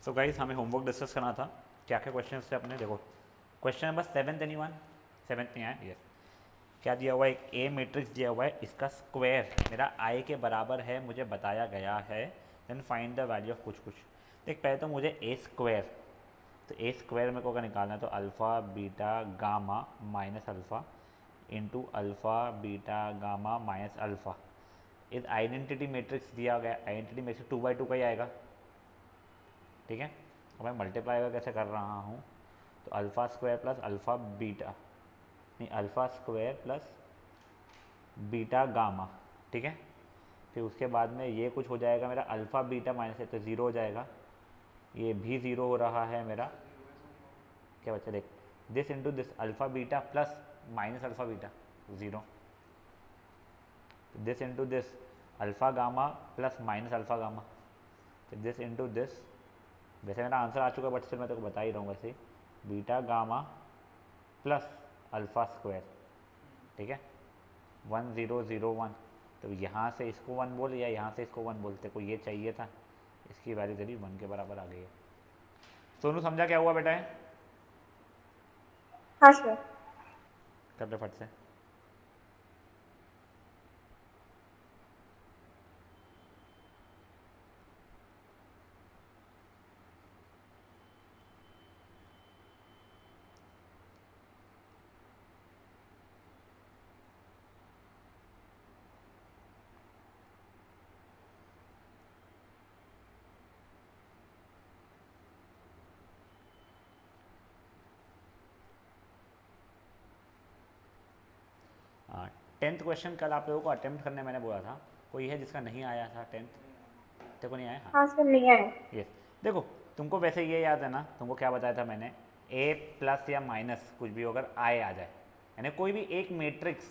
So guys हमें homework discuss करना था। क्या क्या क्वेश्चन थे अपने, देखो क्वेश्चन नंबर 7 एनी वन, 7 में आया। यस, क्या दिया हुआ है, एक ए मैट्रिक्स दिया हुआ है, इसका स्क्वायर मेरा आई के बराबर है, मुझे बताया गया है। Then find the value of कुछ कुछ। देख पहले तो मुझे ए स्क्वायर, तो ए स्क्वायर मेरे को अगर निकालना है तो alpha beta gamma minus alpha into alpha beta gamma minus alpha. इस आइडेंटिटी मैट्रिक्स दिया गया, आइडेंटिटी मैट्रिक्स 2 बाई 2 का ही आएगा। ठीक है, अब मैं मल्टीप्लाई का कैसे कर रहा हूँ, तो alpha square plus alpha beta, नहीं alpha square plus beta gamma. ठीक है, फिर उसके बाद में ये कुछ हो जाएगा मेरा अल्फ़ा बीटा माइनस है तो ज़ीरो हो जाएगा, ये भी ज़ीरो हो रहा है मेरा। क्या बच्चा देख, this into this alpha beta plus minus alpha beta zero, this into this alpha gamma plus minus alpha gamma, फिर दिस इंटू दिस। वैसे मेरा आंसर आ चुका है बट फिर मैं तेरे को बता ही रहा हूँ वैसे, beta gamma plus alpha square. ठीक है, 1001, तो यहाँ से इसको 1 बोल या यहाँ से इसको 1 बोलते को ये चाहिए था, इसकी वैल्यू तेरी 1 के बराबर आ गई है। सोनू समझा क्या हुआ बेटा है? हाँ सर। कर ले फट से। हाँ, 10th क्वेश्चन कल आप लोगों को अटेम्प्ट करने मैंने बोला था, कोई है जिसका नहीं आया था 10th? तेरे को नहीं आया? हाँ। हाँ सर, नहीं आए। यस, देखो तुमको वैसे ये याद है ना, तुमको क्या बताया था मैंने, ए प्लस या माइनस कुछ भी हो अगर आए आ जाए, यानी कोई भी एक मैट्रिक्स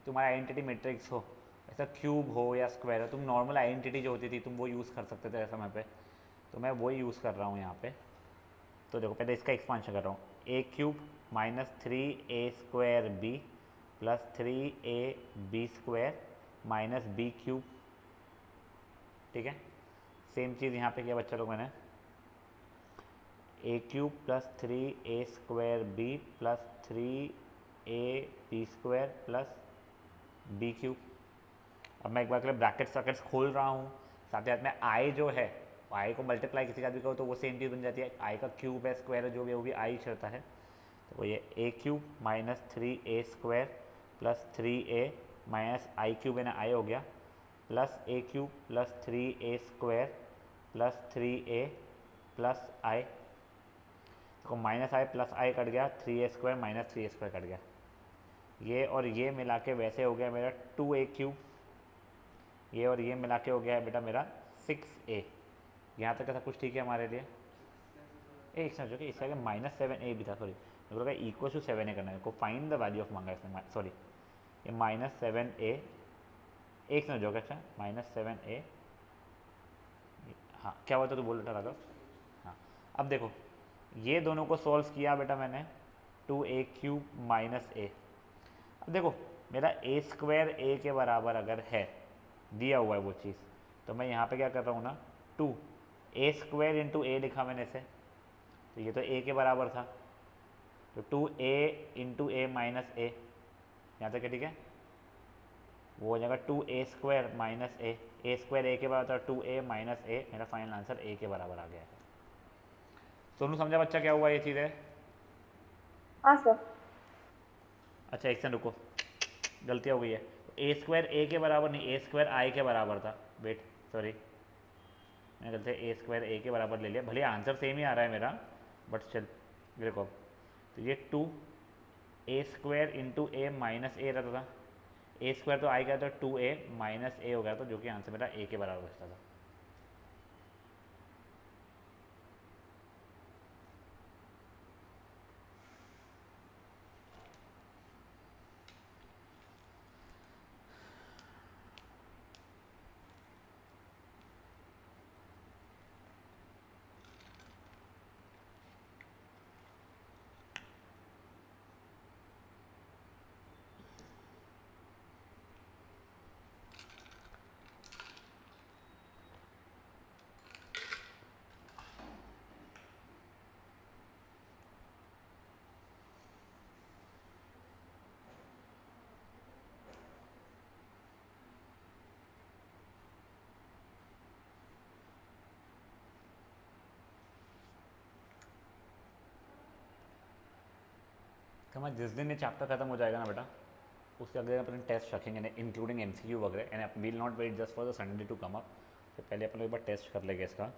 तुम्हारा आइडेंटिटी मैट्रिक्स हो, ऐसा क्यूब हो या स्क्वायर हो, तुम नॉर्मल आइडेंटिटी जो होती थी तुम वो यूज़ कर सकते थे समय पे, तो मैं वही यूज़ कर रहा हूँ यहाँ पे। तो देखो पहले इसका एक्सपांशन कर रहा हूँ, a cube minus 3a² b plus 3ab² minus b cube. ठीक है, सेम चीज़ यहाँ पे किया बच्चा लोग मैंने, a cube plus 3a² b plus 3ab² plus b cube. अब मैं एक बार के लिए ब्रैकेट्स व्रैकेट्स खोल रहा हूँ, साथ ही साथ में आई जो है, आई को मल्टीप्लाई किसी का भी करो तो वो सेम चीज़ बन जाती है, आई का क्यूब है स्क्वायर है जो भी है वो भी आई चलता है। तो ये a cube minus 3a² plus 3a minus i cube है ना, आई हो गया, plus a cube plus 3a² plus 3a plus i, तो minus i plus i cut गया, 3a² माइनस 3a² कट गया, ये और ये मिला के वैसे हो गया मेरा 2a³, ये और ये मिला के हो गया है बेटा मेरा 6a। यहाँ तक ऐसा कुछ ठीक है हमारे लिए? एक समझो कि इसका -7a भी था, सॉरी मेरे को लगा इक्वल टू 7a करना है, को फाइंड द वैल्यू ऑफ मांगा इसने, सॉरी ये -7a, एक समझो क्या, अच्छा -7a। हाँ क्या हुआ था, तो बोल रहा था। हाँ, अब देखो ये दोनों को सॉल्व किया बेटा मैंने, 2a³ माइनस ए। अब देखो मेरा a² a के बराबर अगर है, दिया हुआ है वो चीज़, तो मैं यहाँ पे क्या कर रहा हूँ ना, 2a² इंटू ए लिखा मैंने इसे, तो ये तो a के बराबर था, तो 2a इंटू ए माइनस ए, यहाँ तक ठीक है, वो हो जाएगा 2a² माइनस a² a के बराबर था, 2a माइनस ए, मेरा फाइनल आंसर a के बराबर आ गया है। सोनू समझा बच्चा क्या हुआ ये चीज़ है? हाँ सर। अच्छा एक सेकंड रुको, गलती हो गई है, a² a के बराबर नहीं, a² i के बराबर था, वेट सॉरी, मैंने गलती a² a के बराबर ले लिया, भले आंसर सेम ही आ रहा है मेरा बट चल देखो, तो ये 2a² इंटू ए माइनस ए रहता था, a² तो आई गया था, 2a माइनस ए हो गया था, जो कि आंसर मेरा a के बराबर बचता था। हमारा जिस दिन ये चैप्टर खत्म हो जाएगा ना बेटा, उसके अगले अपन टेस्ट रखेंगे इंक्लूडिंग MCQ वगैरह, and will not wait just for the Sunday to come up. तो पहले अपन लोग एक बार टेस्ट कर लेंगे इसका।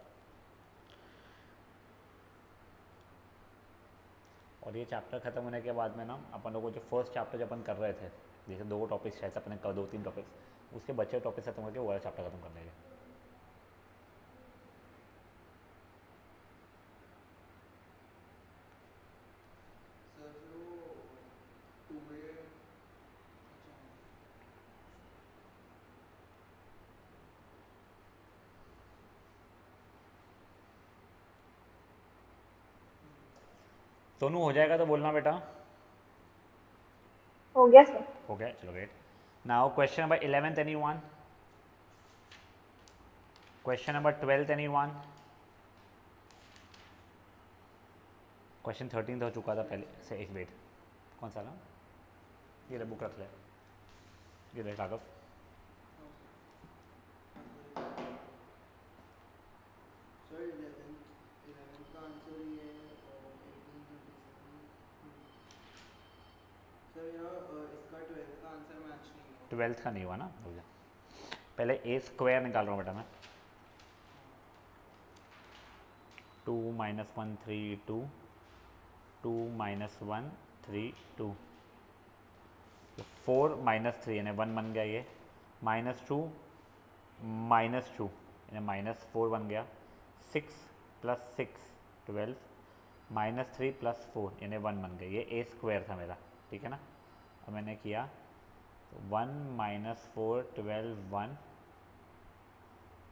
और ये चैप्टर खत्म होने के बाद में ना अपन लोगों को जो फर्स्ट चैप्टर जो अपन कर रहे थे, जैसे 2 टॉपिक्स शायद अपने 2-3 टॉपिक्स, उसके बच्चे टॉपिक खत्म करके वो वाला चैप्टर खत्म कर लेंगे। सोनू हो जाएगा तो बोलना बेटा। हो गया सर। हो गया, चलो great. Now question number 11th anyone? Question number 12th anyone? Question 13 हो चुका था पहले से, एक वेट, कौन सा ना, ये बुक रख ले, ये देख कागज। ट्वेल्थ का नहीं हुआ ना, हो गया। पहले ए स्क्वायर निकाल रहा हूँ बेटा मैं। 2 - 1 3 2, 2 - 1 3 2, 4 - 3 यानी 1 बन गया, ये -2 -2 यानी -4 बन गया, 6 + 6 12, -3 + 4 यानी 1 बन गया। ये ए स्क्वायर था मेरा, ठीक है ना। अब मैंने किया 1 - 4 12 1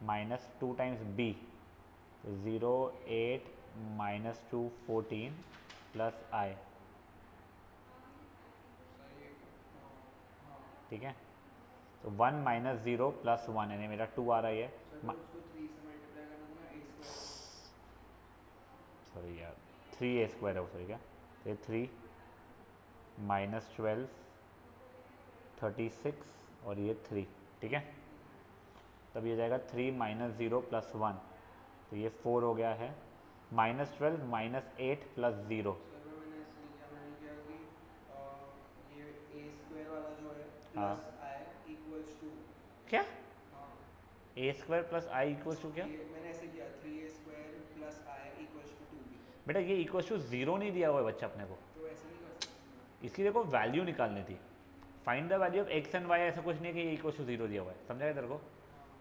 -2 टाइम्स b, 0 8 -2 14 प्लस i, ठीक है। तो 1 - 0 + 1 यानी मेरा 2 आ रहा है। सॉरी यार, 3a स्क्वायर है वो, सॉरी क्या, तो 3 - 12 36 और ये 3, ठीक है। तब ये जाएगा 3 - 0 + 1, तो ये 4 हो गया है, -12 - 8 + 0। हाँ क्या, a square plus i equals to क्या? मैंने ऐसे किया 3a² + i = 2b। बेटा ये इक्वल्स टू 0 नहीं दिया हुआ है बच्चा अपने को, तो ऐसे नहीं कर सकते। इसकी देखो वैल्यू निकालनी थी। Find the value of x and y, ऐसा कुछ नहीं है कि ये इक्वल्स टू 0 दिया हुआ है, समझा तेरे को।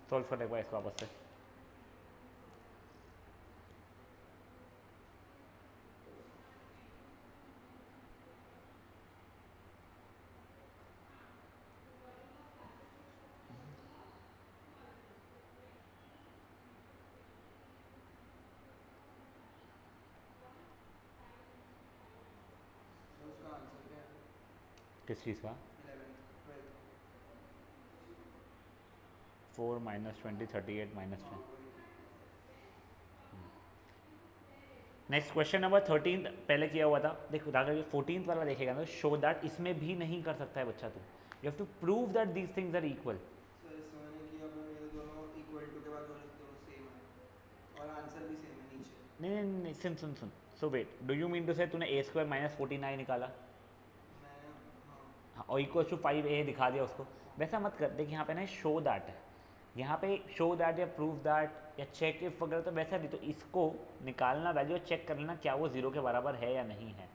सॉल्व कर लेगा इसको वापस से। तो उसका आंसर क्या है? किस चीज़ का? 11th 12th। 4 - 20 38 - 10। Next question number 13 पहले किया हुआ था, देखो अगर 14th वाला देखेगा ना, शो दैट, इसमें भी नहीं कर सकता है बच्चा तू, you have to prove that these things are equal. Sir इसमें मैंने किया, मैं मेरे दोनों इक्वल टू के बाद वाले दोनों सेम है और आंसर भी सेम है नीचे। नहीं, सुन सुन सुन, so wait, do you mean to say तूने a² - 49 निकाला, मैं हाँ, और इक्वल टू 5a दिखा दिया उसको, वैसा मत कर। देख यहाँ पे ना शो दैट है, यहाँ पे शो दैट या प्रूव दैट या चेक इफ वगैरह, तो वैसा नहीं, तो इसको निकालना वैल्यू, चेक कर लेना क्या वो 0 के बराबर है या नहीं है।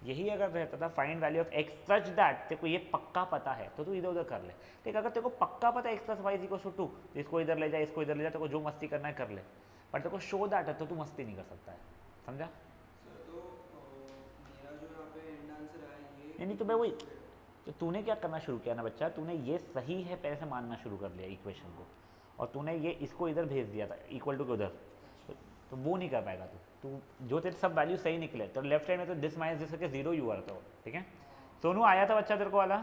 यही अगर रहता था find value of x such that तेरे को ये पक्का पता है, तो तू इधर उधर कर ले। देख अगर तेरे को पक्का पता है x + y = 2, तो इसको इधर ले जा, इसको इधर ले जा, तेरे को जो मस्ती करना है कर ले, पर तेरे को शो दैट है तो तू मस्ती नहीं कर सकता है, समझा। सर तो मेरा जो यहाँ पे एंड आंसर है ये नहीं तो मैं वही, तो तूने क्या करना शुरू किया ना बच्चा, तूने ये सही है पहले से मानना शुरू कर लिया इक्वेशन को, और तूने ये इसको इधर भेज दिया था इक्वल टू के उधर, तो वो नहीं कर पाएगा तू जो तेरे सब वैल्यू सही निकले, तो लेफ्ट हैंड में तो दिस माइनस दिस करके 0 ही हुआ रहता हो, ठीक है। सोनू आया था बच्चा तेरे को वाला?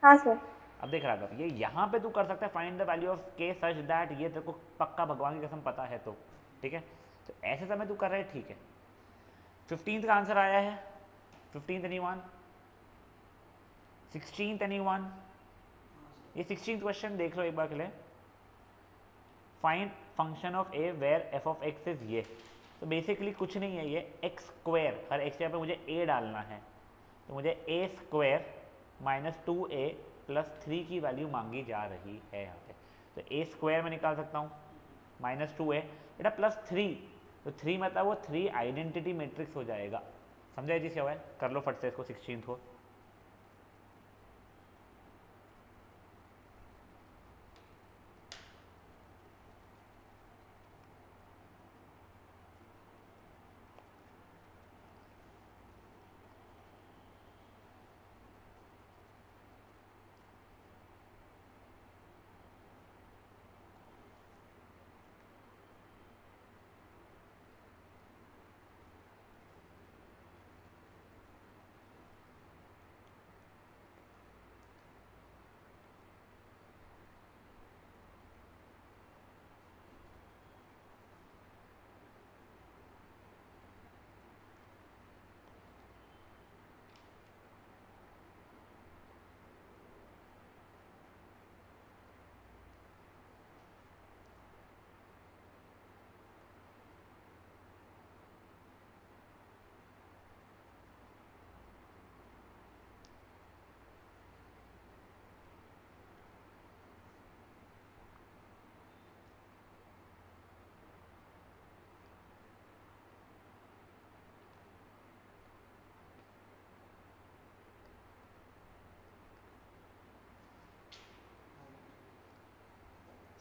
हाँ सर। अब देख रहा था ये यहाँ पे तू कर सकता है find the value of k such that, ये तेरे को पक्का भगवान की कसम पता है तो, ठीक है। तो ऐसे समय तू कर रहा है, ठीक है। 15th का आंसर आया है, 15th एनीवन? 16th anyone? ये 16th क्वेश्चन देख लो एक बार के लिए। Find function of a where f of x is ये, तो बेसिकली कुछ नहीं है, ये एक्स स्क्वायर, हर एक्स जगह पे मुझे ए डालना है, तो मुझे ए स्क्वायर माइनस 2a प्लस 3 की वैल्यू मांगी जा रही है यहाँ पे। तो ए स्क्वायर में निकाल सकता हूँ माइनस 2a बेटा प्लस 3, तो 3 मतलब वो 3 आइडेंटिटी मैट्रिक्स हो जाएगा। समझा जी क्या हुआ है? कर लो फट से इसको 16 को।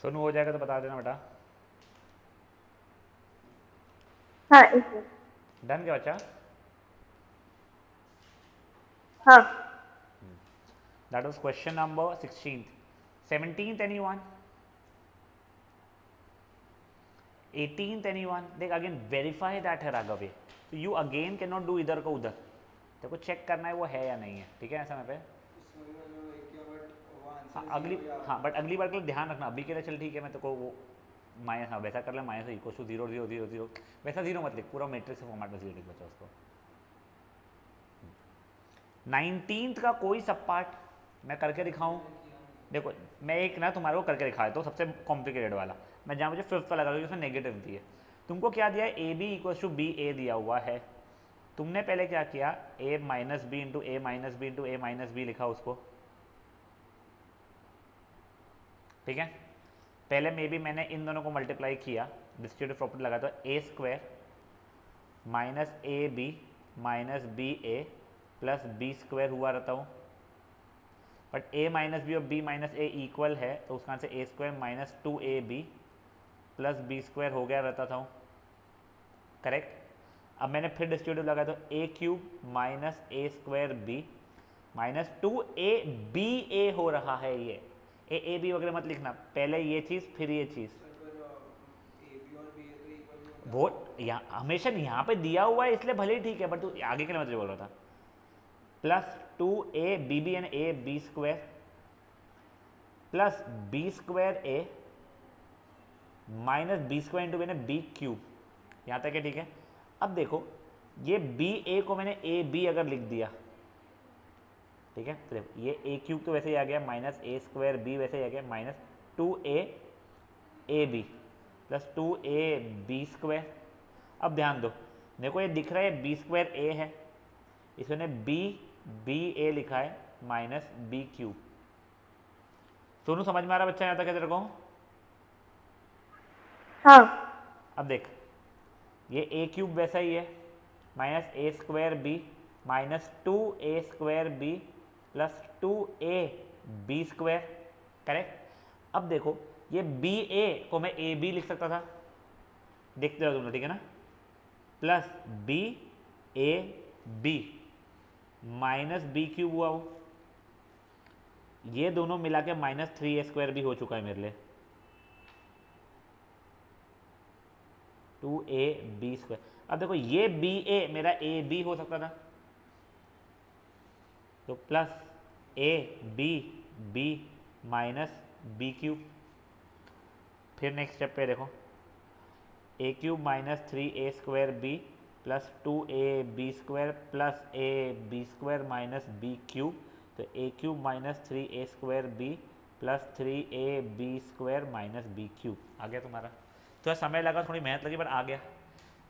सोनू हो जाएगा तो बता देना बेटा। हाँ एक मिनट। डन क्या बच्चा? हाँ that was question number 16। 17th anyone? 18th anyone? देख अगेन वेरीफाई दैट है राघव, तो you again can not do इधर को उधर, देखो चेक करना है वो है या नहीं है, ठीक है समय पे। इसमें मैंने वही किया बट वो आंसर हाँ अगली, हाँ बट अगली बार के लिए ध्यान रखना, अभी के लिए चल ठीक है, मैं तो को वो माइनस, हाँ वैसा कर ले, माइनस इक्वल टू 0 0 0 0, वैसा 0 मत लिख, पूरा मैट्रिक्स फॉर्मेट में 0 लिख बचा उसको। 19th का कोई सब पार्ट मैं करके दिखाऊं? देखो मैं एक ना तुम्हारे को करके दिखा देता हूँ, सबसे कॉम्प्लिकेटेड वाला, मैं जहाँ मुझे 5th वाला लगा उसमें नेगेटिव भी है। तुमको क्या दिया है? A b equal to b a दिया हुआ है, तुमने पहले क्या किया? A minus b into a minus b into a minus b लिखा उसको, ठीक है। पहले में भी मैंने इन दोनों को मल्टीप्लाई किया, डिस्ट्रीब्यूटिव प्रॉपर्टी लगा, तो a square minus a b minus b a plus b square हुआ रहता हूँ, बट ए माइनस बी और बी माइनस ए इक्वल है, तो उसका answer a square minus 2ab plus b square हो गया रहता था, करेक्ट। अब मैंने फिर डिस्ट्रीब्यूटिव लगा, तो a cube minus a square b minus 2ab हो रहा है, ये ए बी वगैरह मत लिखना, पहले ये चीज़ फिर ये चीज़, वो यहाँ हमेशा यहाँ पे दिया हुआ है इसलिए भले ही ठीक है, बट तू आगे के लिए मतलब बोल रहा था। Plus 2ab and a b square plus b square a minus b square into मैंने बी क्यूब, यहाँ तक है ठीक है। अब देखो ये बी ए को मैंने ए बी अगर लिख दिया, ठीक है, तो देखो ये ए क्यूब तो वैसे ही आ गया, माइनस ए स्क्वायर बी वैसे ही आ गया, minus 2a B plus 2ab square. अब ध्यान दो, देखो ये दिख रहा है बी स्क्वायर ए है, इसने बी ए लिखा है माइनस बी क्यूब। सोनू समझ में आ रहा बच्चा यहाँ तक है तेरे को? हाँ। अब देख ये ए क्यूब वैसा ही है, minus a square b minus 2a square b plus 2ab square, correct. अब देखो ये बी ए को मैं ए बी लिख सकता था, देखते रहो तुम लोग, ठीक है ना, plus b a b minus b cube हुआ वो, ये दोनों मिला के माइनस 3a स्क्वायर भी हो चुका है मेरे लिए, 2ab स्क्वायर। अब देखो ये बी ए मेरा ए बी हो सकता था, तो plus a b b minus b cube. फिर नेक्स्ट स्टेप पे देखो, a cube minus 3a square b plus 2ab square plus a b square minus b cube, तो a cube minus 3a square b plus 3ab square minus b cube आ गया तुम्हारा। थोड़ा समय लगा, थोड़ी मेहनत लगी, पर आ गया।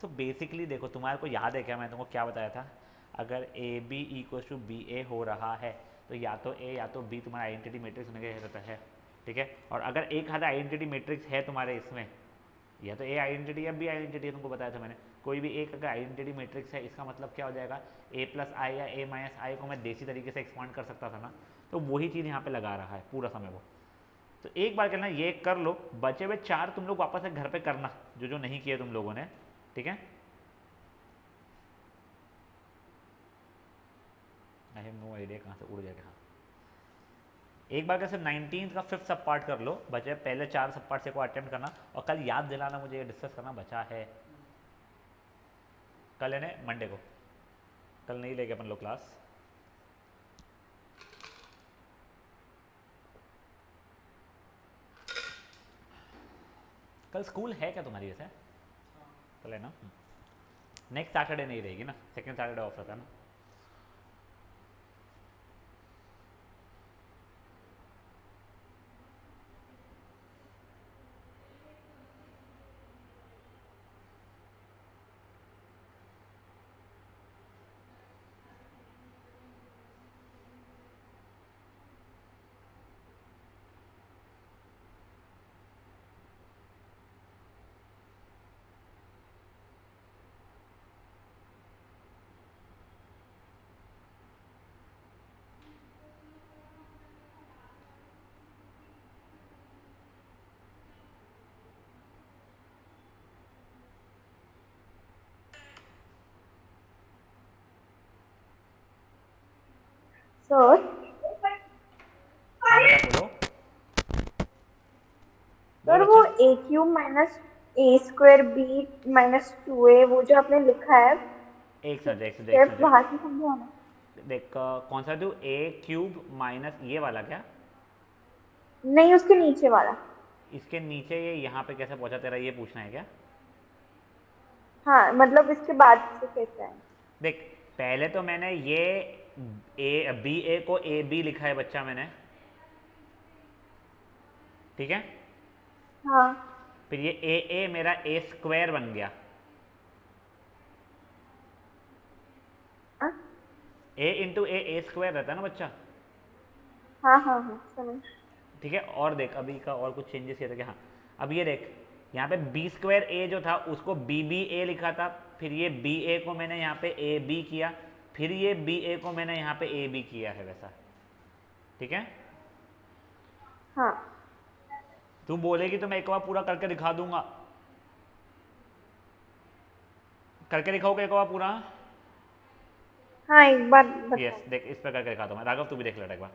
तो बेसिकली देखो, तुम्हारे को याद है क्या मैंने तुमको क्या बताया था? अगर a b equal to b a हो रहा है तो या तो ए या तो बी तुम्हारा आइडेंटिटी मैट्रिक्स होने का रहता है, ठीक है। और अगर एक आधा आइडेंटिटी मैट्रिक्स है तुम्हारे इसमें, या तो ए आइडेंटिटी या बी आइडेंटिटी, तुमको बताया था मैंने, कोई भी एक अगर आइडेंटिटी मैट्रिक्स है, इसका मतलब क्या हो जाएगा, ए प्लस आई या ए माइनस आई को मैं देसी तरीके से एक्सपांड कर सकता था ना, तो वही चीज़ यहाँ पे लगा रहा है पूरा समय वो। तो एक बार करना ये कर लो, बचे हुए 4 तुम लोग वापस से घर पे करना जो जो नहीं किए तुम लोगों ने, ठीक है। आई हैव नो आइडिया कहाँ से उड़ गया। हाँ, एक बार कैसे 19 का 5th सब पार्ट कर लो, बचे पहले 4 सब पार्ट से को अटेम्प्ट करना, और कल याद दिलाना मुझे, ये डिस्कस करना बचा है। कल है ना मंडे को, कल नहीं लेंगे अपन लोग क्लास। कल स्कूल है क्या तुम्हारी वैसे? कल है ना? नेक्स्ट सैटरडे नहीं रहेगी ना, सेकंड सैटरडे ऑफ रहता है ना। सर हाँ बेटा बोलो। सर बोलो वो अच्छा। ए cube minus a square b minus 2a वो जो आपने लिखा है, एक समझे, एक समझे, एक सिर्फ समझे। वहाँ से समझाना। देख कौन सा तू, ए क्यूब माइनस ये वाला क्या? नहीं, उसके नीचे वाला। इसके नीचे ये यहाँ पे कैसे पहुँचा तेरा, ये पूछना है क्या? हाँ, मतलब इसके बाद से कैसा है? देख, पहले तो मैंने ये ए बी ए को ए बी लिखा है बच्चा मैंने, ठीक है। हाँ फिर ये ए मेरा ए स्क्वायर बन गया, हाँ ए इंटू ए स्क्वायर रहता है ना बच्चा, हाँ हाँ हाँ, समझ। ठीक है। और देख अभी का और कुछ चेंजेस किया था क्या? हाँ, अब ये देख, यहाँ पे बी स्क्वायर ए जो था उसको बी बी ए लिखा था, फिर ये बी ए को मैंने यहाँ पे ए बी किया, फिर ये बी ए को मैंने यहाँ पे ए बी किया है वैसा, ठीक है। हाँ तू बोलेगी तो मैं एक बार पूरा करके दिखा दूंगा, करके दिखाओगे एक बार पूरा? हाँ, एक बार बता। यस, देख इस पर करके दिखाता हूँ मैं, राघव तू भी देख लेना एक बार।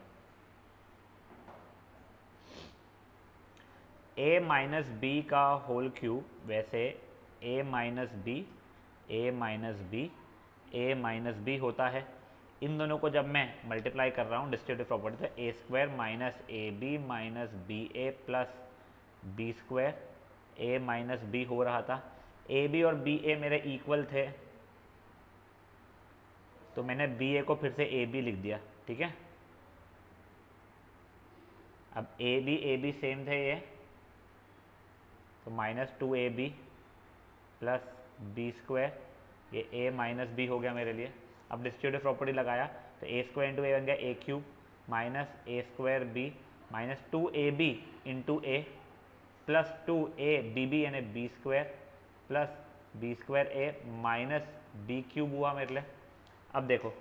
ए माइनस बी का होल क्यूब, वैसे ए माइनस बी, ए माइनस बी, ए माइनस बी होता है। इन दोनों को जब मैं मल्टीप्लाई कर रहा हूँ डिस्ट्रीब्यूटिव प्रॉपर्टी, तो a square minus a b minus b a plus b square, a minus b हो रहा था। ए बी और बी ए मेरे इक्वल थे, तो मैंने बी ए को फिर से ए बी लिख दिया, ठीक है। अब ए बी सेम थे ये, तो minus 2ab plus b square, ये a माइनस बी हो गया मेरे लिए। अब डिस्ट्रीब्यूटिव प्रॉपर्टी लगाया तो ए स्क्वायर इंटू ए बन गया a cube minus a square b minus 2ab into a plus 2ab यानी b square plus b square a minus b cube हुआ मेरे लिए। अब देखो,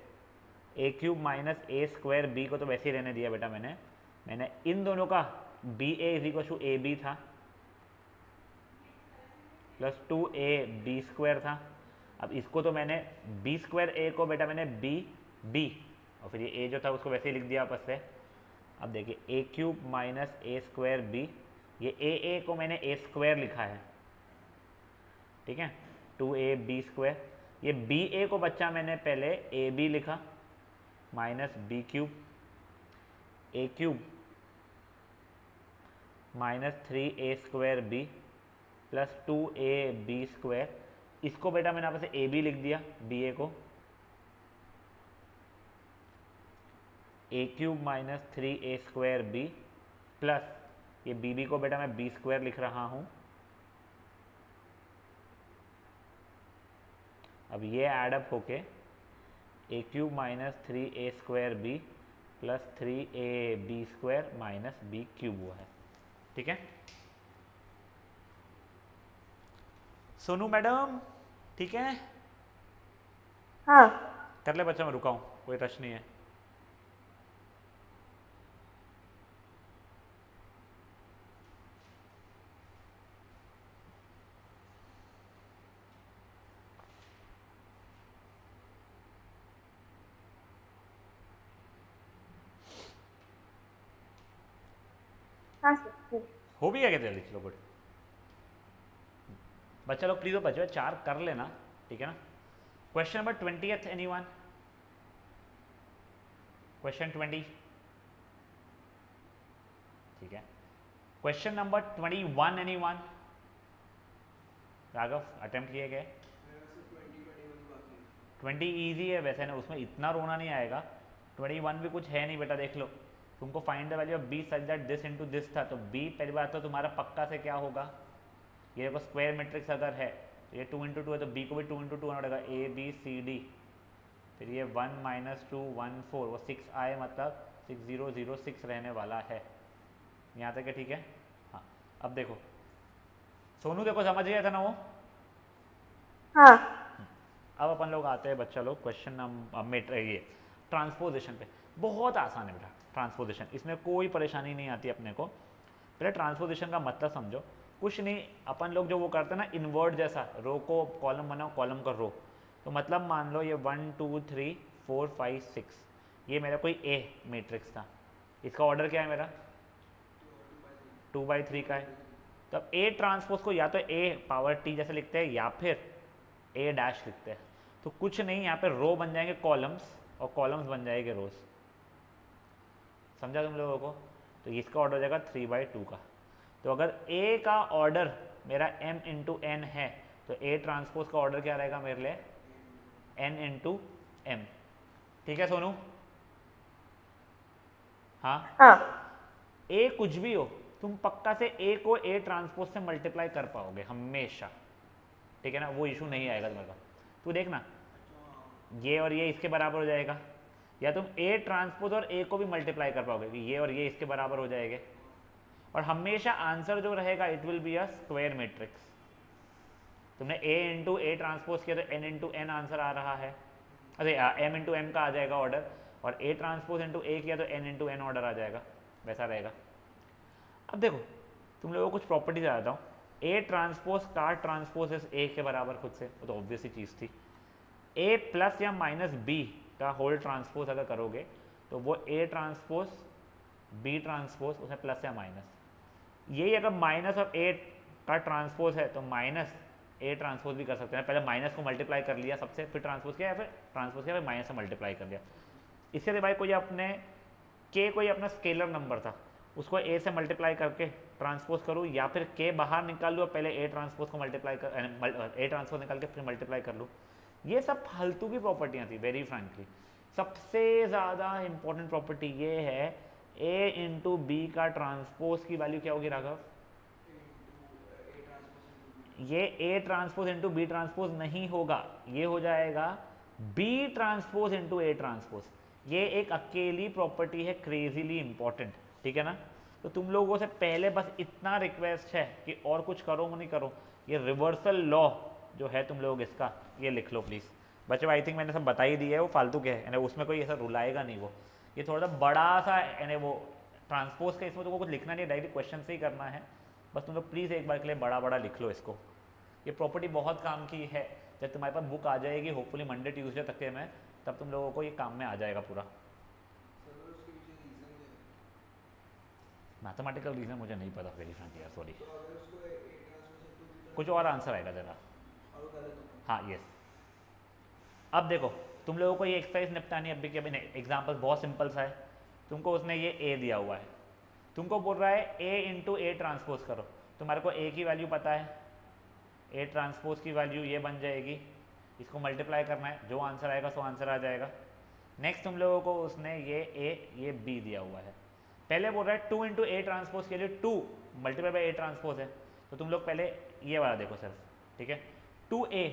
a cube minus a square b को तो वैसे ही रहने दिया बेटा, मैंने इन दोनों का b a is equal to a b था प्लस 2ab स्क्वायर था। अब इसको तो मैंने बी स्क्वायर ए को बेटा मैंने बी बी और फिर ये ए जो था उसको वैसे ही लिख दिया आपस से। अब देखिए ए cube minus a square B, ये ए को मैंने ए स्क्वायर लिखा है, ठीक है, 2ab स्क्वायर। ये बी ए को बच्चा मैंने पहले ए बी लिखा minus b cube, a cube minus 3a square b plus 2ab square. इसको बेटा मैंने आपस से ए बी लिख दिया, बी ए को a cube minus 3a square b plus ये बी बी को बेटा मैं बी स्क्वायर लिख रहा हूँ अब ये एडअप होके a cube minus 3a² b plus 3ab² minus b cube हुआ है। ठीक है सोनू मैडम, ठीक है हाँ कर ले बच्चा, मैं रुका हूँ, कोई रश नहीं है। हाँ सर। हो भी गया क्या जल्दी? चलो गुड। बच्चा लोग प्लीज बच्चे 4 कर लेना, ठीक है ना। Question number 20th anyone? Question 20, ठीक है। Question number 21 anyone? Raghav attempt किए गए? मेरा सिर्फ 20 बाकी है। 20 ईजी है वैसे ना, उसमें इतना रोना नहीं आएगा। 21 भी कुछ है नहीं बेटा, देख लो। तुमको find the value of b such that this into this था, तो b पहली बात तो तुम्हारा पक्का से क्या होगा, ये देखो स्क्वायर मैट्रिक्स अगर है तो ये 2 इंटू 2 है तो b को भी 2 इंटू 2 पड़ेगा, a b c d, फिर ये 1 - 2 1 4, वो 6 आए मतलब 6006 रहने वाला है। यहाँ तक है, ठीक है। हाँ अब देखो सोनू, देखो समझ गया था ना वो? हाँ अब अपन लोग आते हैं बच्चा लोग क्वेश्चन नंबर ये ट्रांसपोजिशन पे। बहुत आसान है बेटा ट्रांसपोजिशन, इसमें कोई परेशानी नहीं आती अपने को। पहले ट्रांसपोजिशन का मतलब समझो। कुछ नहीं, अपन लोग जो वो करते हैं ना इन्वर्ट जैसा, रो को कॉलम बनाओ, कॉलम का रो। तो मतलब मान लो ये 1 2 3 4 5 6, ये मेरा कोई ए मैट्रिक्स था। इसका ऑर्डर क्या है मेरा? 2/3 का है। तो अब ए ट्रांसपोज को या तो ए पावर टी जैसे लिखते हैं या फिर ए डैश लिखते हैं। तो कुछ नहीं, यहाँ पे रो बन जाएंगे कॉलम्स और कॉलम्स बन जाएंगे रोज। समझा तुम लोगों को? तो इसका ऑर्डर हो जाएगा 3/2 का। तो अगर ए का ऑर्डर मेरा m इंटू एन है तो ए ट्रांसपोज का ऑर्डर क्या रहेगा मेरे लिए? n into m. ठीक है सोनू? हाँ हाँ ए कुछ भी हो, तुम पक्का से ए को ए ट्रांसपोज से मल्टीप्लाई कर पाओगे हमेशा, ठीक है ना। वो इशू नहीं आएगा तुम्हारे पास। तू देखना ये और ये इसके बराबर हो जाएगा, या तुम ए ट्रांसपोज और ए को भी मल्टीप्लाई कर पाओगे कि ये और ये इसके बराबर हो जाएंगे। और हमेशा आंसर जो रहेगा it will be a square matrix. तुमने ए इंटू ए ट्रांसपोज किया तो एन इंटू एन आंसर आ रहा है, अरे एम इंटू एम का आ जाएगा ऑर्डर, और ए ट्रांसपोज इंटू ए किया तो एन इंटू एन ऑर्डर आ जाएगा, वैसा रहेगा। अब देखो तुम लोगों को कुछ प्रॉपर्टीज आता हूँ। ए ट्रांसपोज का ट्रांसपोज इज ए के बराबर, खुद से वो तो ऑब्वियस ही चीज़ थी। ए प्लस या माइनस बी का होल ट्रांसपोज अगर करोगे तो वो ए ट्रांसपोज बी ट्रांसपोज, उसमें प्लस या माइनस। यही अगर माइनस और ए का ट्रांसपोज है तो माइनस ए ट्रांसपोज भी कर सकते हैं। पहले माइनस को मल्टीप्लाई कर लिया सबसे, फिर ट्रांसपोज किया, या फिर ट्रांसपोज किया फिर माइनस से मल्टीप्लाई कर लिया। इससे भाई कोई अपने के कोई अपना स्केलर नंबर था, उसको ए से मल्टीप्लाई करके ट्रांसपोज करूँ, या फिर के बाहर निकाल लूँ, पहले ए ट्रांसपोज को मल्टीप्लाई कर ए ट्रांसपोज निकाल के फिर मल्टीप्लाई कर लूँ। ये सब फालतू की प्रॉपर्टियाँ थी वेरी फ्रेंकली। सबसे ज़्यादा इंपॉर्टेंट प्रॉपर्टी ये है ए इंटू बी का ट्रांसपोज की वैल्यू क्या होगी राघव? ये a transpose into b transpose नहीं होगा, ये हो जाएगा b transpose into a transpose. ये एक अकेली प्रॉपर्टी है, क्रेजीली इंपॉर्टेंट, ठीक है ना। तो तुम लोगों से पहले बस इतना रिक्वेस्ट है कि और कुछ करो नहीं करो, ये रिवर्सल लॉ जो है तुम लोग इसका ये लिख लो प्लीज़। बच्चों आई थिंक मैंने सब बता ही दिया है, वो फालतू के है यानी उसमें कोई ऐसा रुलाएगा नहीं वो। ये थोड़ा सा बड़ा सा यानी वो ट्रांसपोज का, इसमें तुमको कुछ लिखना नहीं है, डायरेक्ट क्वेश्चन से ही करना है। बस तुम लोग प्लीज़ एक बार के लिए बड़ा बड़ा लिख लो इसको। ये प्रॉपर्टी बहुत काम की है, जब तुम्हारे पास बुक आ जाएगी होपफुली मंडे ट्यूसडे तक के में, तब तुम लोगों को ये काम में आ जाएगा पूरा। मैथमेटिकल रीज़न मुझे नहीं पता वेरी फ्रैंकली यार, सॉरी। कुछ और आंसर आएगा ज़रा। हाँ यस। अब देखो तुम लोगों को ये एक्सरसाइज निपटानी है अभी के, अभी एग्जाम्पल बहुत सिंपल सा है। तुमको उसने ये ए दिया हुआ है, तुमको बोल रहा है ए इंटू ए ट्रांसपोज करो। तुम्हारे को ए की वैल्यू पता है, ए ट्रांसपोज की वैल्यू ये बन जाएगी, इसको मल्टीप्लाई करना है, जो आंसर आएगा सो आंसर आ जाएगा। नेक्स्ट तुम लोगों को उसने ये ए ये बी दिया हुआ है। पहले बोल रहा है 2 इंटू ए ट्रांसपोज के लिए 2 मल्टीप्लाई बाई ए ट्रांसपोज है, तो तुम लोग पहले ये वाला देखो सर, ठीक है। 2a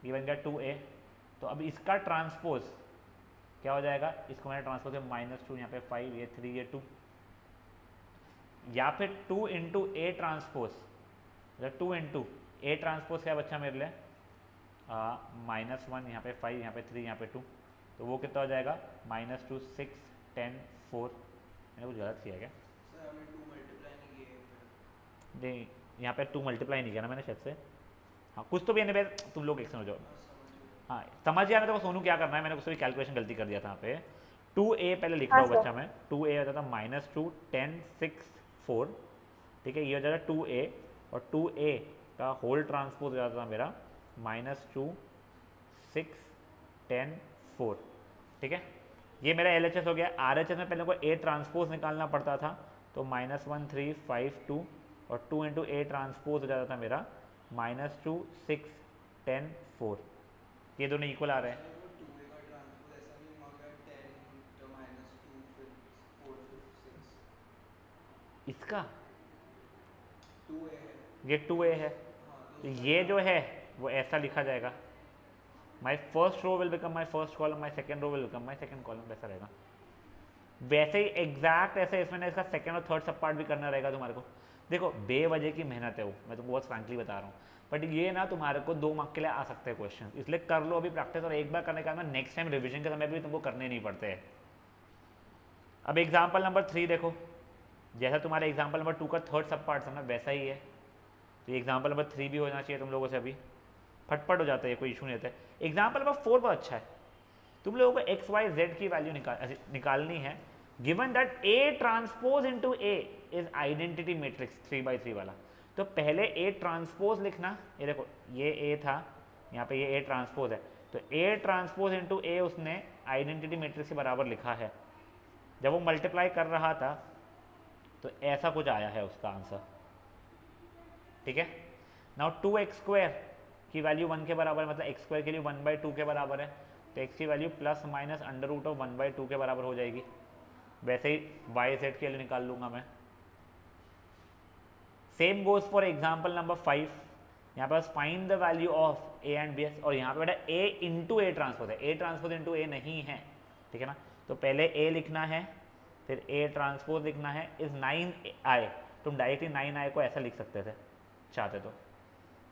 ये बन गया 2a। तो अब इसका ट्रांसपोज क्या हो जाएगा, इसको मैंने ट्रांसपोज किया -2, यहाँ पे 5, ये 3, ये 2, या फिर 2 इंटू ए ट्रांसपोज, मतलब 2 इंटू ए ट्रांसपोज क्या बच्चा मेरे लिए, -1, यहाँ पे 5, यहाँ पे 3, यहाँ पे 2, तो वो कितना हो जाएगा, -2, 6, 10, 4। मैंने कुछ गलत किया क्या? सर हमें 2 मल्टीप्लाई नहीं किए हैं फिर। नहीं, यहाँ पे 2 मल्टीप्लाई नहीं किया ना मैंने शायद से। हाँ कुछ तो भी नहीं, तुम लोग एक समझ जाओ। हाँ समझ गए। हाँ समझ गया मैं, तो सोनू क्या करना है, मैंने उससे भी कैलकुलेशन गलती कर दिया था यहाँ पे। 2a पहले लिख रहा हाँ हूँ सर। बच्चा मैं, 2a होता था -2, 10, 6, 4, ठीक है, ये हो जाएगा 2a, और 2a का होल ट्रांसपोज हो जाता था मेरा -2, 6, 10, 4, ठीक है। ये मेरा LHS हो गया। RHS में पहले को a ट्रांसपोज निकालना पड़ता था, तो -1, 3, 5, 2, और 2 इंटू ए ट्रांसपोज हो जाता था मेरा -2, 6, 10, 4। ये दोनों इक्वल आ रहे हैं। सर वो 2a का ट्रांसपोज ऐसा नहीं मांगा 10 तो -2 फिर 4 फिर 6। इसका 2a है। ये 2a है, हाँ तो उसका ये जो है वो ऐसा लिखा जाएगा, my first row will become my first column, my second row will become my second column, वैसा रहेगा। वैसे ही एग्जैक्ट ऐसे इसमें ना इसका सेकेंड और थर्ड सब पार्ट भी करना रहेगा तुम्हारे को। देखो बेवजह की मेहनत है वो, मैं तुमको बहुत फ्रैंकली बता रहा हूँ, बट ये ना तुम्हारे को 2 मार्क के लिए आ सकते हैं क्वेश्चन, इसलिए कर लो अभी प्रैक्टिस, और एक बार करने के बाद ना नेक्स्ट टाइम रिविजन के समय भी तुमको करने नहीं पड़ते हैं। अब एग्जाम्पल नंबर 3 देखो, जैसा तुम्हारे एग्जाम्पल नंबर 2 का थर्ड सब पार्ट है ना वैसा ही है, तो एग्जाम्पल नंबर 3 भी होना चाहिए तुम लोगों से, अभी फटफट हो जाता है, कोई इशू नहीं होता है। एग्जाम्पल नंबर 4 बहुत अच्छा है, तुम लोगों को एक्स वाई जेड की वैल्यू निकालनी है, given that A transpose into A is identity matrix 3x3 वाला। तो पहले ए ट्रांसपोज लिखना, ये देखो ये ए था, यहाँ पे ये ए ट्रांसपोज है, तो ए ट्रांसपोज इनटू ए उसने आइडेंटिटी मैट्रिक्स के बराबर लिखा है। जब वो मल्टीप्लाई कर रहा था तो ऐसा कुछ आया है उसका आंसर, ठीक है। नाउ 2x² की वैल्यू 1 के बराबर है, मतलब x² के लिए 1/2 के बराबर है, तो x की वैल्यू ±√1/2 के बराबर हो जाएगी। वैसे ही y/z के लिए निकाल लूँगा मैं। Same goes for example number 5, यहाँ पर find the value of a and b, और यहाँ पे बेटा a इंटू ए ट्रांसपोज है, a ट्रांसपोज इंटू ए नहीं है, ठीक है ना। तो पहले a लिखना है, फिर a ट्रांसपोज लिखना है, इज 9i, तुम डायरेक्टली 9i को ऐसा लिख सकते थे चाहते तो,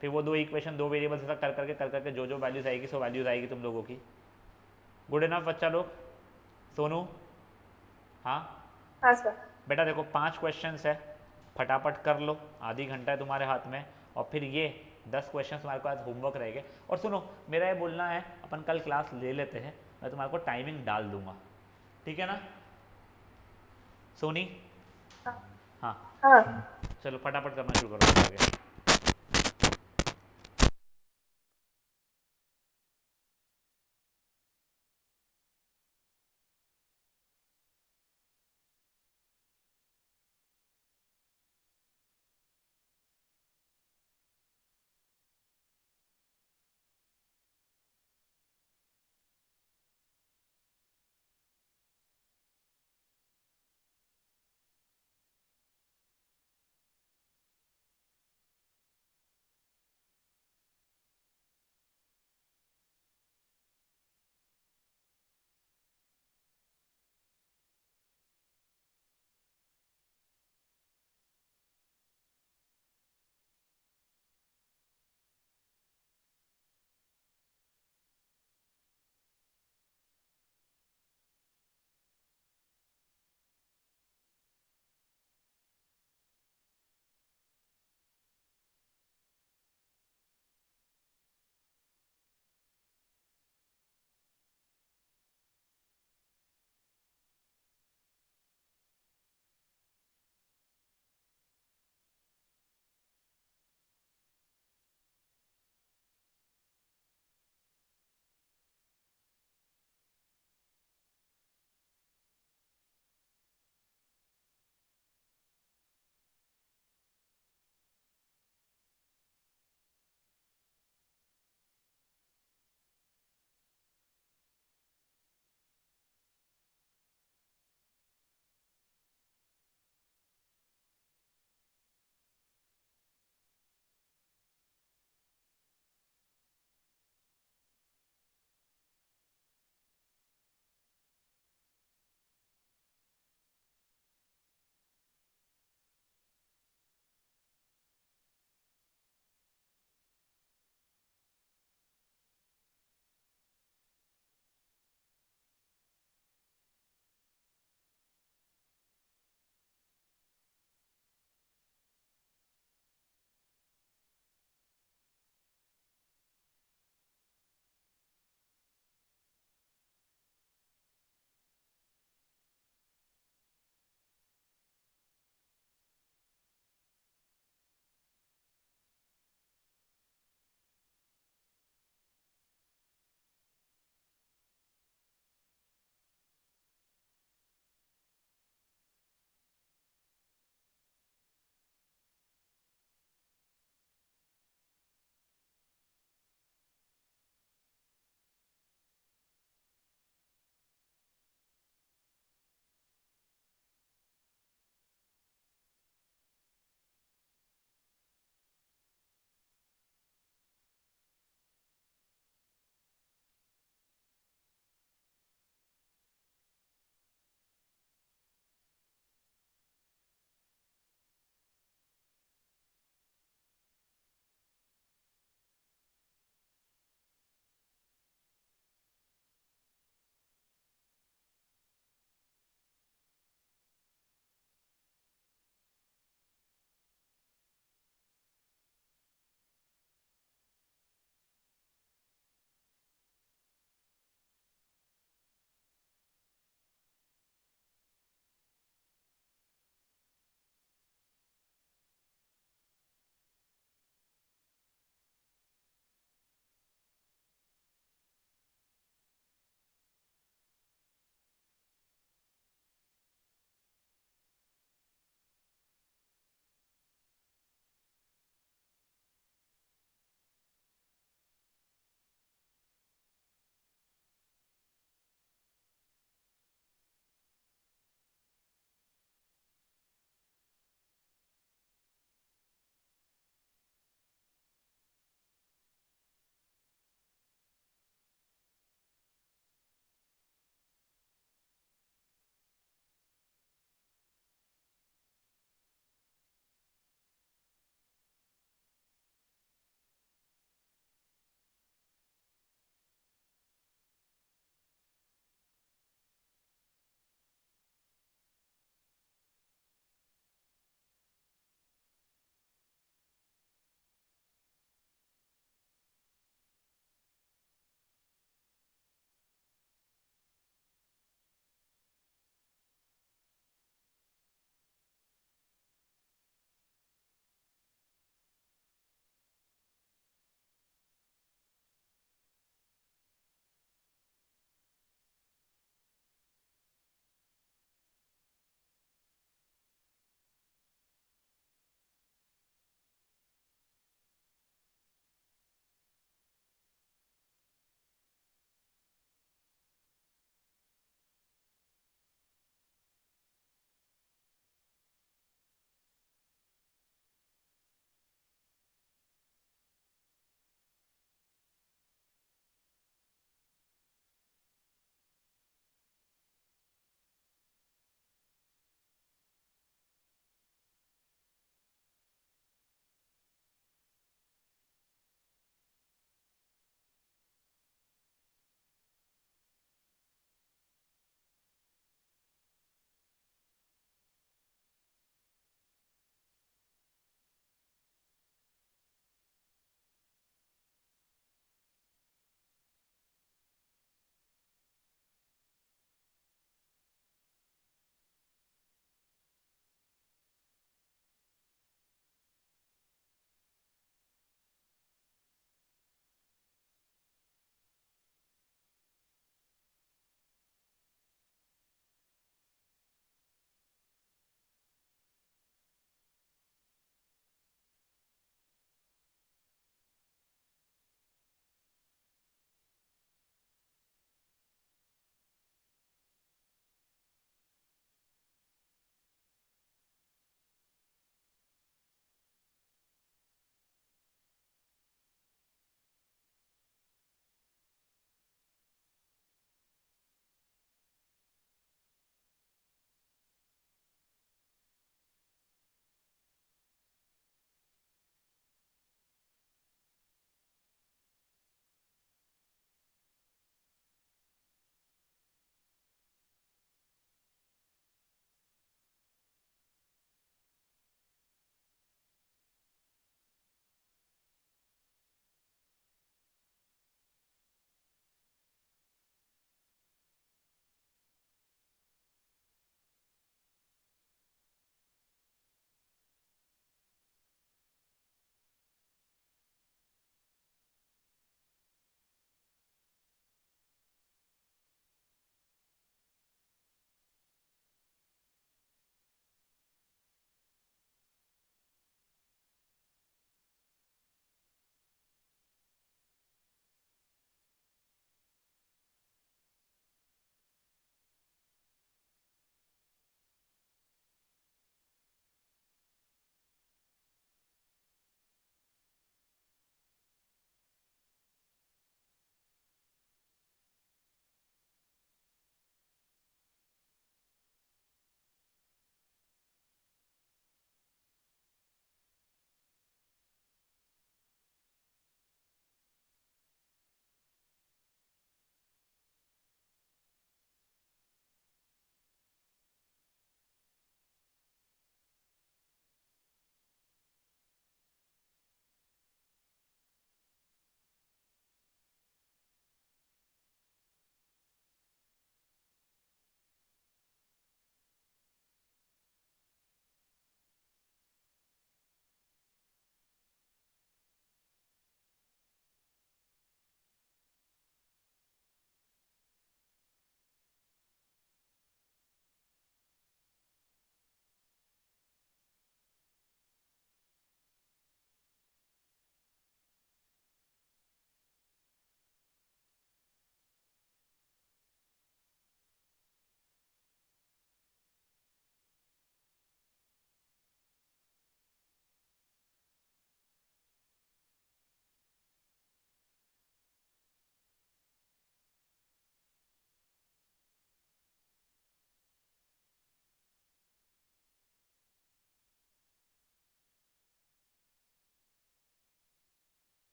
फिर वो 2 इक्वेशन 2 वेरिएबल्स ऐसा कर करके जो जो वैल्यूज आएगी सो वैल्यूज आएगी तुम लोगों की। गुड इनफ बच्चा लोग। सोनू, हाँ हाँ सर। बेटा देखो 5 क्वेश्चंस है, फटाफट कर लो, आधी घंटा है तुम्हारे हाथ में, और फिर ये 10 क्वेश्चन तुम्हारे पास होमवर्क रहेंगे। और सुनो मेरा ये बोलना है, अपन कल क्लास ले लेते हैं, मैं तुम्हारे को टाइमिंग डाल दूंगा, ठीक है ना सोनी? हाँ। हाँ हाँ। चलो फटाफट करना शुरू करो आगे।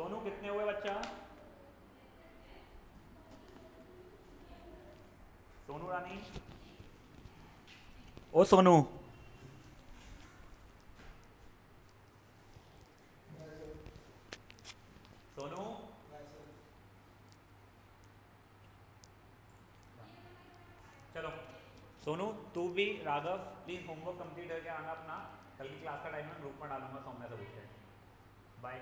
सोनू कितने हुए बच्चा? सोनू रानी, ओ सोनू, सोनू, चलो सोनू तू भी राघव प्लीज होमवर्क कंप्लीट करके आना अपना, कल की क्लास का टाइम में ग्रुप में डालूंगा, सौम्या से पूछ के। बाय।